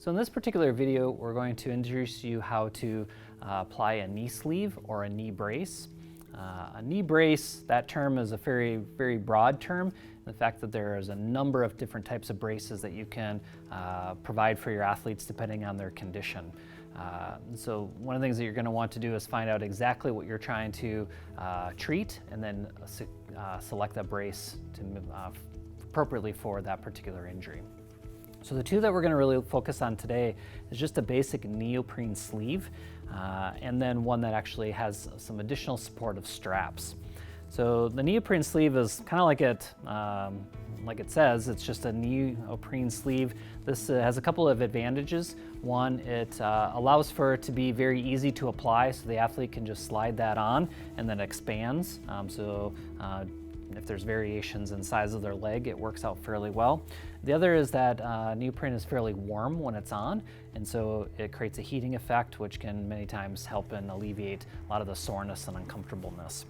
So in this particular video, we're going to introduce you how to apply a knee sleeve or a knee brace. A knee brace, that term is a very broad term. The fact that there is a number of different types of braces that you can provide for your athletes depending on their condition. So one of the things that you're going to want to do is find out exactly what you're trying to treat, and then select that brace to appropriately for that particular injury. So the two that we're going to really focus on today is just a basic neoprene sleeve, and then one that actually has some additional supportive straps. So the neoprene sleeve is kind of like it says, it's just a neoprene sleeve. This has a couple of advantages. One, it allows for it to be very easy to apply, so the athlete can just slide that on and then expands. If there's variations in size of their leg, it works out fairly well. The other is that neoprene is fairly warm when it's on, and so it creates a heating effect, which can many times help and alleviate a lot of the soreness and uncomfortableness.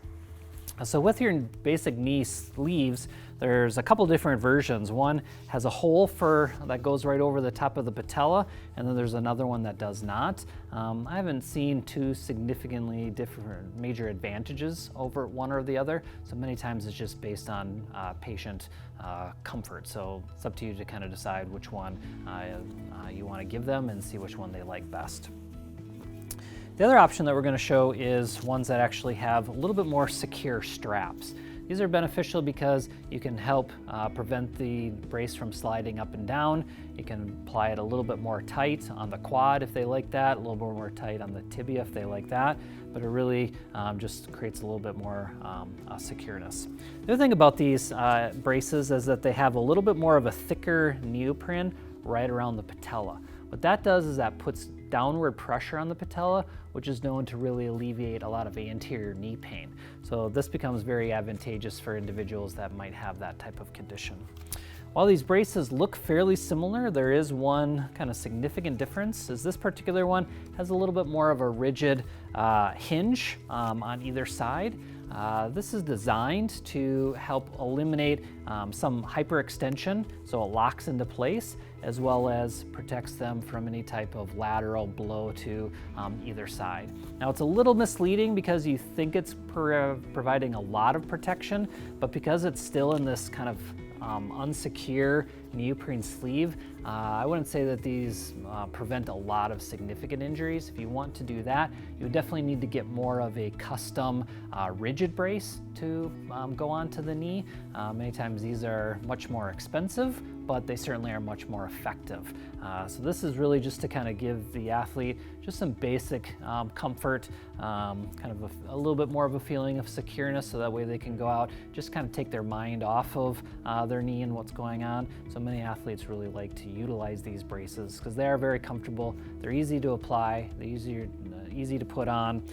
So with your basic knee sleeves, there's a couple different versions. One has a hole that goes right over the top of the patella, and then there's another one that does not. I haven't seen two significantly different major advantages over one or the other, so many times it's just based on patient comfort. So it's up to you to kind of decide which one you want to give them and see which one they like best. The other option that we're going to show is ones that actually have a little bit more secure straps. These are beneficial because you can help prevent the brace from sliding up and down. You can apply it a little bit more tight on the quad if they like that, a little bit more tight on the tibia if they like that, but it really just creates a little bit more secureness. The other thing about these braces is that they have a little bit more of a thicker neoprene right around the patella. What that does is that puts downward pressure on the patella, which is known to really alleviate a lot of anterior knee pain. So this becomes very advantageous for individuals that might have that type of condition. While these braces look fairly similar, there is one kind of significant difference, is this particular one has a little bit more of a rigid hinge on either side. This is designed to help eliminate some hyperextension, so it locks into place, as well as protects them from any type of lateral blow to either side. Now it's a little misleading because you think it's providing a lot of protection, but because it's still in this kind of unsecure neoprene sleeve, I wouldn't say that these prevent a lot of significant injuries. If you want to do that, you would definitely need to get more of a custom rigid brace to go onto the knee. Many times these are much more expensive, but they certainly are much more effective. So this is really just to kind of give the athlete just some basic comfort, kind of a little bit more of a feeling of secureness, so that way they can go out, just kind of take their mind off of their knee and what's going on. So many athletes really like to utilize these braces because they are very comfortable, they're easy to apply, they're easy to put on,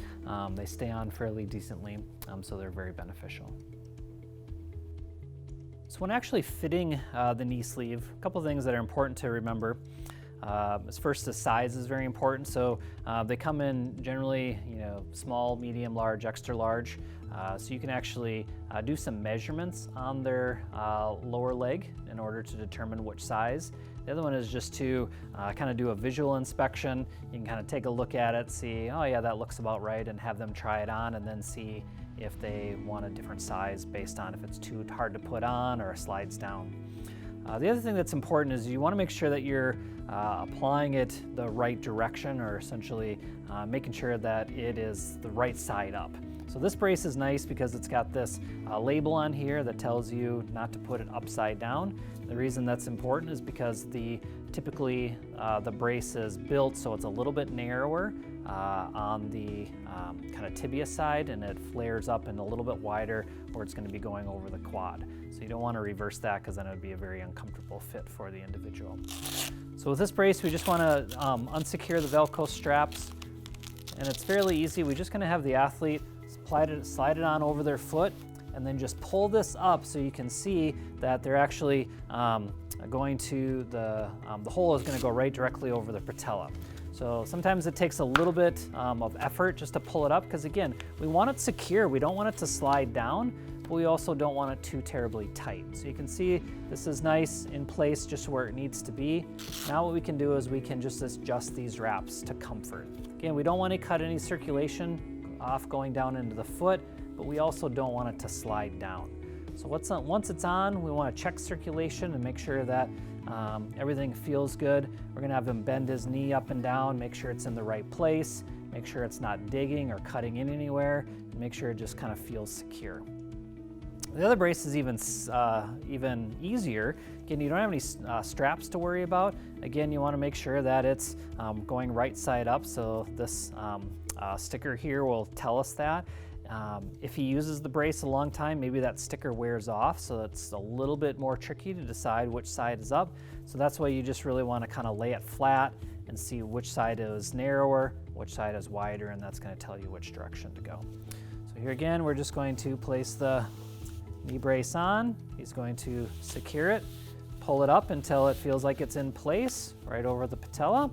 they stay on fairly decently, so they're very beneficial. So when actually fitting the knee sleeve, a couple things that are important to remember. First, the size is very important. So they come in generally, small, medium, large, extra large. So you can actually do some measurements on their lower leg in order to determine which size. The other one is just to kind of do a visual inspection. You can kind of take a look at it, see, oh yeah, that looks about right, and have them try it on, and then see if they want a different size based on if it's too hard to put on or slides down. The other thing that's important is you want to make sure that you're applying it the right direction, or essentially making sure that it is the right side up. So this brace is nice because it's got this label on here that tells you not to put it upside down. The reason that's important is because typically the brace is built so it's a little bit narrower on the kind of tibia side, and it flares up and a little bit wider where it's going to be going over the quad. So you don't want to reverse that, because then it would be a very uncomfortable fit for the individual. So with this brace, we just want to unsecure the Velcro straps, and it's fairly easy. We're just going to have the athlete slide it on over their foot, and then just pull this up so you can see that they're actually going to the hole is going to go right directly over the patella. So sometimes it takes a little bit of effort just to pull it up, because again, we want it secure. We don't want it to slide down, but we also don't want it too terribly tight. So you can see this is nice in place just where it needs to be. Now what we can do is we can just adjust these wraps to comfort. Again, we don't want to cut any circulation off going down into the foot, but we also don't want it to slide down. So once it's on, we want to check circulation and make sure that everything feels good. We're going to have him bend his knee up and down, make sure it's in the right place, make sure it's not digging or cutting in anywhere, and make sure it just kind of feels secure. The other brace is even easier. Again, you don't have any straps to worry about. Again, you want to make sure that it's going right side up, so this sticker here will tell us that. If he uses the brace a long time, maybe that sticker wears off, so it's a little bit more tricky to decide which side is up. So that's why you just really want to kind of lay it flat and see which side is narrower, which side is wider, and that's going to tell you which direction to go. So here again, we're just going to place the knee brace on. He's going to secure it, pull it up until it feels like it's in place right over the patella.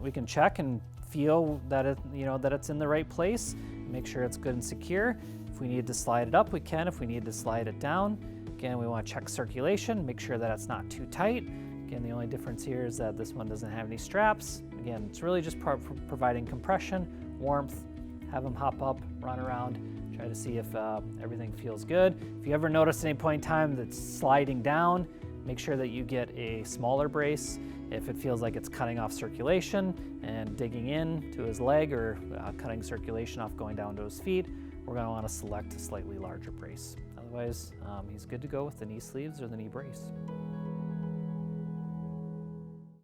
We can check and feel that it's in the right place. Make sure it's good and secure. If we need to slide it up, we can. If we need to slide it down, again, we want to check circulation, make sure that it's not too tight. Again, the only difference here is that this one doesn't have any straps. Again, it's really just providing compression, warmth. Have him hop up, run around, try to see if everything feels good. If you ever notice at any point in time that's sliding down, make sure that you get a smaller brace. If it feels like it's cutting off circulation and digging in to his leg or cutting circulation off going down to his feet, we're going to want to select a slightly larger brace. Otherwise, he's good to go with the knee sleeves or the knee brace.